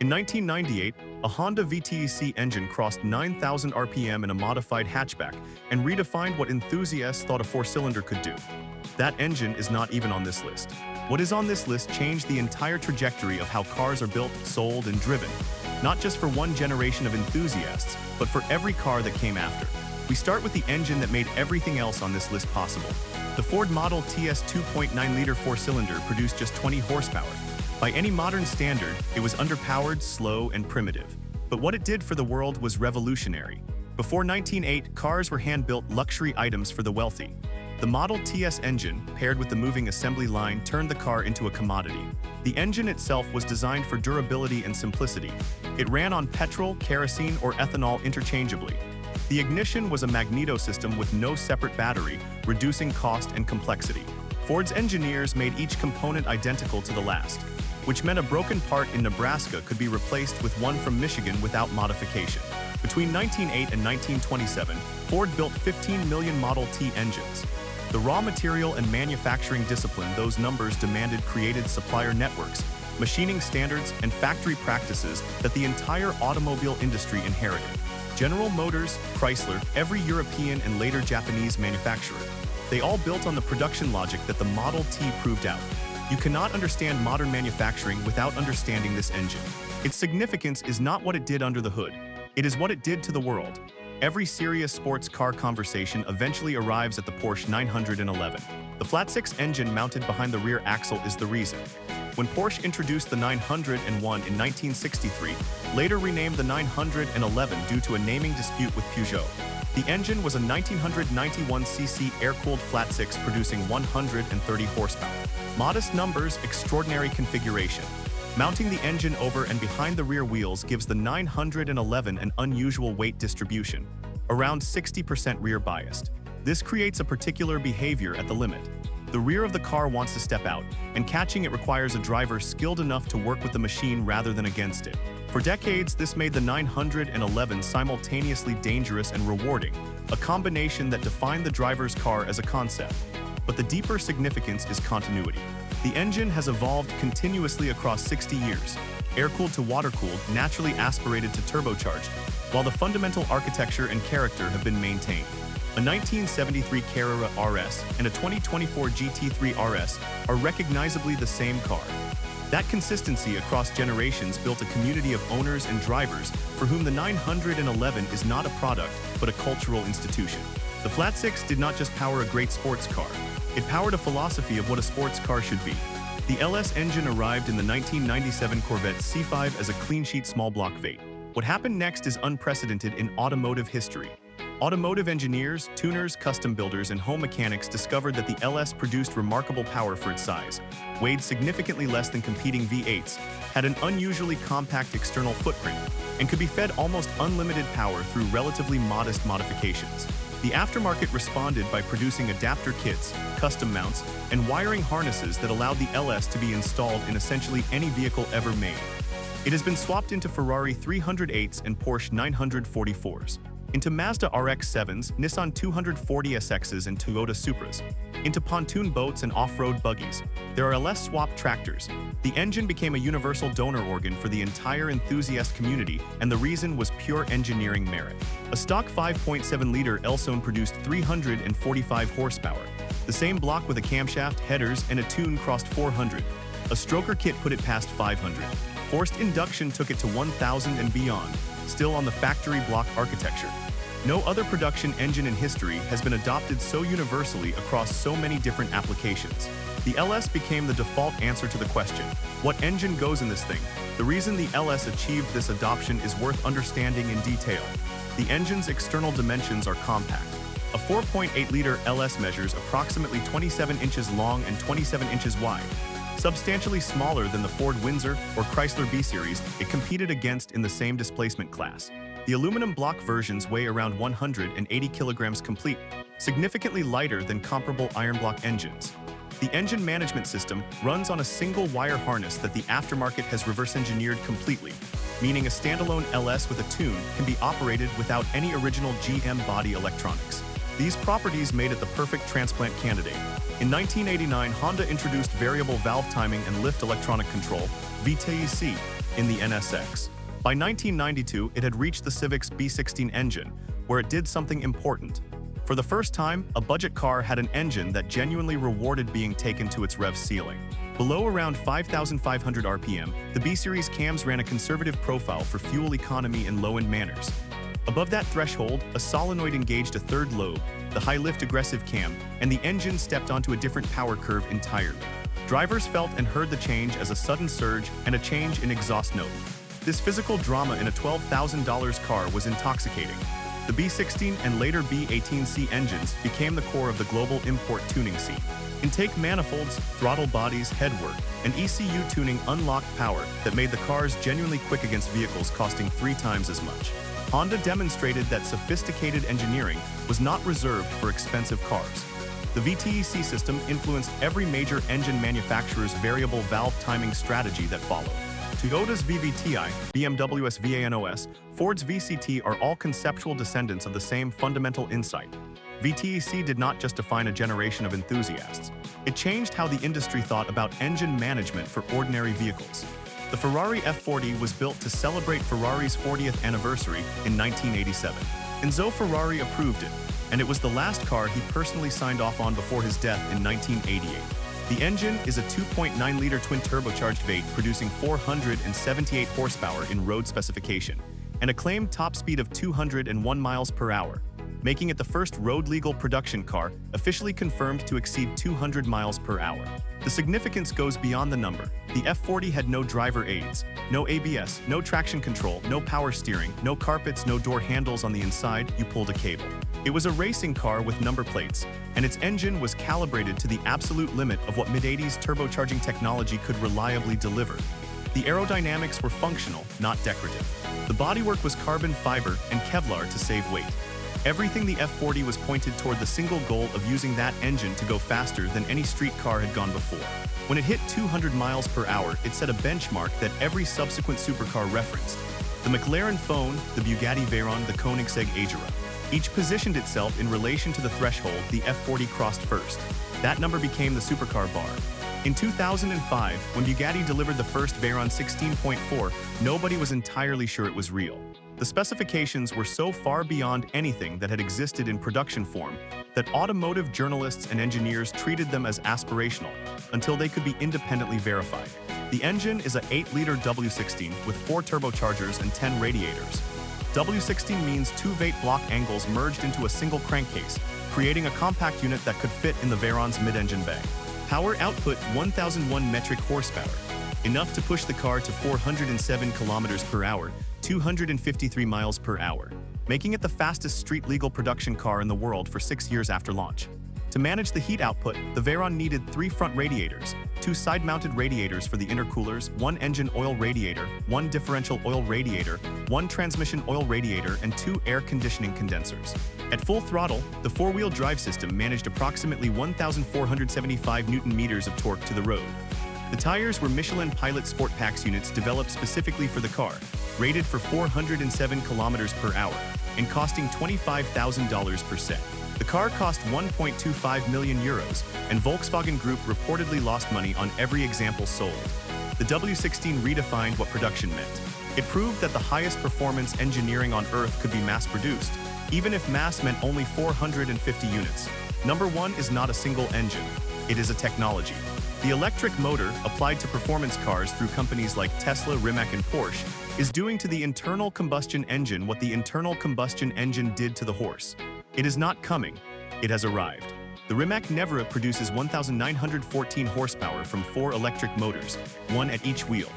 In 1998, a Honda VTEC engine crossed 9,000 RPM in a modified hatchback and redefined what enthusiasts thought a four-cylinder could do. That engine is not even on this list. What is on this list changed the entire trajectory of how cars are built, sold, and driven, not just for one generation of enthusiasts, but for every car that came after. We start with the engine that made everything else on this list possible. The Ford Model T's 2.9-liter four-cylinder produced just 20 horsepower. By any modern standard, it was underpowered, slow, and primitive. But what it did for the world was revolutionary. Before 1908, cars were hand-built luxury items for the wealthy. The Model T's engine, paired with the moving assembly line, turned the car into a commodity. The engine itself was designed for durability and simplicity. It ran on petrol, kerosene, or ethanol interchangeably. The ignition was a magneto system with no separate battery, reducing cost and complexity. Ford's engineers made each component identical to the last, which meant a broken part in Nebraska could be replaced with one from Michigan without modification. Between 1908 and 1927, Ford built 15 million Model T engines. The raw material and manufacturing discipline those numbers demanded created supplier networks, machining standards, and factory practices that the entire automobile industry inherited. General Motors, Chrysler, every European and later Japanese manufacturer, they all built on the production logic that the Model T proved out. You cannot understand modern manufacturing without understanding this engine. Its significance is not what it did under the hood. It is what it did to the world. Every serious sports car conversation eventually arrives at the Porsche 911. The flat-six engine mounted behind the rear axle is the reason. When Porsche introduced the 901 in 1963, later renamed the 911 due to a naming dispute with Peugeot, the engine was a 1991cc air-cooled flat-six producing 130 horsepower. Modest numbers, extraordinary configuration. Mounting the engine over and behind the rear wheels gives the 911 an unusual weight distribution, around 60% rear biased. This creates a particular behavior at the limit. The rear of the car wants to step out, and catching it requires a driver skilled enough to work with the machine rather than against it. For decades, this made the 911 simultaneously dangerous and rewarding, a combination that defined the driver's car as a concept. But the deeper significance is continuity. The engine has evolved continuously across 60 years, air-cooled to water-cooled, naturally aspirated to turbocharged, while the fundamental architecture and character have been maintained. A 1973 Carrera RS and a 2024 GT3 RS are recognizably the same car. That consistency across generations built a community of owners and drivers for whom the 911 is not a product, but a cultural institution. The flat-six did not just power a great sports car. It powered a philosophy of what a sports car should be. The LS engine arrived in the 1997 Corvette C5 as a clean-sheet small-block V8. What happened next is unprecedented in automotive history. Automotive engineers, tuners, custom builders, and home mechanics discovered that the LS produced remarkable power for its size, weighed significantly less than competing V8s, had an unusually compact external footprint, and could be fed almost unlimited power through relatively modest modifications. The aftermarket responded by producing adapter kits, custom mounts, and wiring harnesses that allowed the LS to be installed in essentially any vehicle ever made. It has been swapped into Ferrari 308s and Porsche 944s, into Mazda RX-7s, Nissan 240SXs, and Toyota Supras, into pontoon boats and off-road buggies. There are less swapped tractors. The engine became a universal donor organ for the entire enthusiast community, and the reason was pure engineering merit. A stock 5.7-liter Elson produced 345 horsepower. The same block with a camshaft, headers, and a tune crossed 400. A stroker kit put it past 500. Forced induction took it to 1,000 and beyond, still on the factory block architecture. No other production engine in history has been adopted so universally across so many different applications. The LS became the default answer to the question, what engine goes in this thing? The reason the LS achieved this adoption is worth understanding in detail. The engine's external dimensions are compact. A 4.8-liter LS measures approximately 27 inches long and 27 inches wide. Substantially smaller than the Ford Windsor or Chrysler B-Series it competed against in the same displacement class. The aluminum block versions weigh around 180 kilograms complete, significantly lighter than comparable iron block engines. The engine management system runs on a single wire harness that the aftermarket has reverse-engineered completely, meaning a standalone LS with a tune can be operated without any original GM body electronics. These properties made it the perfect transplant candidate. In 1989, Honda introduced variable valve timing and lift electronic control, VTEC, in the NSX. By 1992, it had reached the Civic's B16 engine, where it did something important. For the first time, a budget car had an engine that genuinely rewarded being taken to its rev ceiling. Below around 5,500 RPM, the B-Series cams ran a conservative profile for fuel economy and low-end manners. Above that threshold, a solenoid engaged a third lobe, the high-lift aggressive cam, and the engine stepped onto a different power curve entirely. Drivers felt and heard the change as a sudden surge and a change in exhaust note. This physical drama in a $12,000 car was intoxicating. The B16 and later B18C engines became the core of the global import tuning scene. Intake manifolds, throttle bodies, headwork, and ECU tuning unlocked power that made the cars genuinely quick against vehicles costing 3 times as much. Honda demonstrated that sophisticated engineering was not reserved for expensive cars. The VTEC system influenced every major engine manufacturer's variable valve timing strategy that followed. Toyota's VVTi, BMW's VANOS, Ford's VCT are all conceptual descendants of the same fundamental insight. VTEC did not just define a generation of enthusiasts. It changed how the industry thought about engine management for ordinary vehicles. The Ferrari F40 was built to celebrate Ferrari's 40th anniversary in 1987. Enzo Ferrari approved it, and it was the last car he personally signed off on before his death in 1988. The engine is a 2.9-liter twin-turbocharged V8 producing 478 horsepower in road specification, and a claimed top speed of 201 miles per hour, making it the first road-legal production car officially confirmed to exceed 200 miles per hour. The significance goes beyond the number. The F40 had no driver aids, no ABS, no traction control, no power steering, no carpets, no door handles on the inside, you pulled a cable. It was a racing car with number plates, and its engine was calibrated to the absolute limit of what mid-80s turbocharging technology could reliably deliver. The aerodynamics were functional, not decorative. The bodywork was carbon fiber and Kevlar to save weight. Everything the F40 was pointed toward the single goal of using that engine to go faster than any street car had gone before. When it hit 200 miles per hour, it set a benchmark that every subsequent supercar referenced. The McLaren Phone, the Bugatti Veyron, the Koenigsegg Agera. Each positioned itself in relation to the threshold the F40 crossed first. That number became the supercar bar. In 2005, when Bugatti delivered the first Veyron 16.4, nobody was entirely sure it was real. The specifications were so far beyond anything that had existed in production form that automotive journalists and engineers treated them as aspirational until they could be independently verified. The engine is an 8-liter W16 with 4 turbochargers and 10 radiators. W16 means 2 V8 block angles merged into a single crankcase, creating a compact unit that could fit in the Veyron's mid-engine bay. Power output 1,001 metric horsepower, enough to push the car to 407 kilometers per hour, 253 miles per hour, making it the fastest street-legal production car in the world for 6 years after launch. To manage the heat output, the Veyron needed 3 front radiators, 2 side-mounted radiators for the intercoolers, 1 engine oil radiator, 1 differential oil radiator, 1 transmission oil radiator, and 2 air conditioning condensers. At full throttle, the 4-wheel drive system managed approximately 1,475 Newton-meters of torque to the road. The tires were Michelin Pilot Sport Pax units developed specifically for the car, rated for 407 kilometers per hour, and costing $25,000 per set. The car cost 1.25 million euros, and Volkswagen Group reportedly lost money on every example sold. The W16 redefined what production meant. It proved that the highest performance engineering on Earth could be mass-produced, even if mass meant only 450 units. Number 1 is not a single engine. It is a technology. The electric motor, applied to performance cars through companies like Tesla, Rimac, and Porsche, is doing to the internal combustion engine what the internal combustion engine did to the horse. It is not coming. It has arrived. The Rimac Nevera produces 1,914 horsepower from 4 electric motors, 1 at each wheel.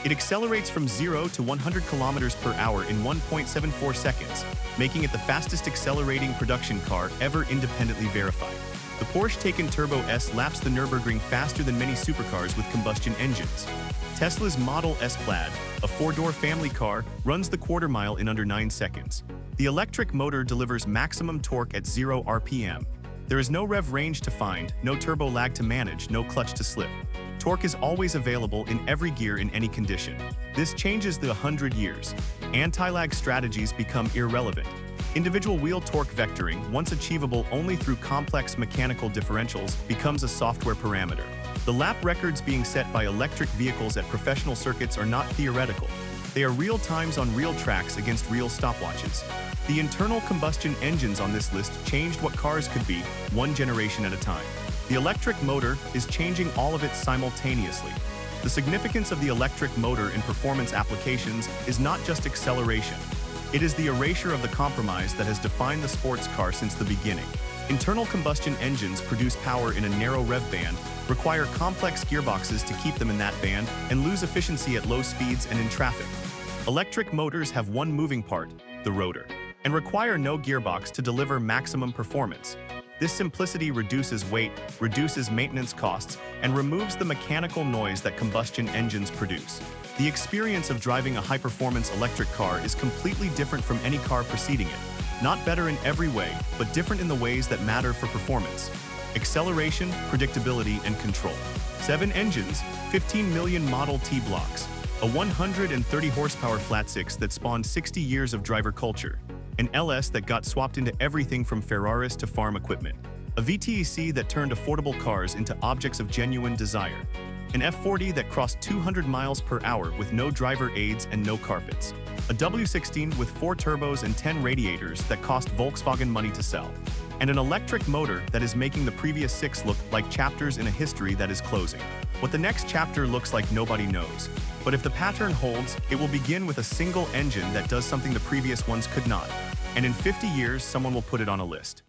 It accelerates from 0 to 100 kilometers per hour in 1.74 seconds, making it the fastest accelerating production car ever independently verified. The Porsche Taycan Turbo S laps the Nürburgring faster than many supercars with combustion engines. Tesla's Model S Plaid, a 4-door family car, runs the quarter-mile in under 9 seconds. The electric motor delivers maximum torque at 0 RPM. There is no rev range to find, no turbo lag to manage, no clutch to slip. Torque is always available in every gear in any condition. This changes the 100 years. Anti-lag strategies become irrelevant. Individual wheel torque vectoring, once achievable only through complex mechanical differentials, becomes a software parameter. The lap records being set by electric vehicles at professional circuits are not theoretical. They are real times on real tracks against real stopwatches. The internal combustion engines on this list changed what cars could be, one generation at a time. The electric motor is changing all of it simultaneously. The significance of the electric motor in performance applications is not just acceleration. It is the erasure of the compromise that has defined the sports car since the beginning. Internal combustion engines produce power in a narrow rev band, require complex gearboxes to keep them in that band, and lose efficiency at low speeds and in traffic. Electric motors have one moving part, the rotor, and require no gearbox to deliver maximum performance. This simplicity reduces weight, reduces maintenance costs, and removes the mechanical noise that combustion engines produce. The experience of driving a high-performance electric car is completely different from any car preceding it. Not better in every way, but different in the ways that matter for performance. Acceleration, predictability, and control. 7 engines, 15 million Model T blocks. A 130 horsepower flat six that spawned 60 years of driver culture. An LS that got swapped into everything from Ferraris to farm equipment. A VTEC that turned affordable cars into objects of genuine desire. An F40 that crossed 200 miles per hour with no driver aids and no carpets. A W16 with 4 turbos and 10 radiators that cost Volkswagen money to sell. And an electric motor that is making the previous 6 look like chapters in a history that is closing. What the next chapter looks like nobody knows. But if the pattern holds, it will begin with a single engine that does something the previous ones could not. And in 50 years, someone will put it on a list.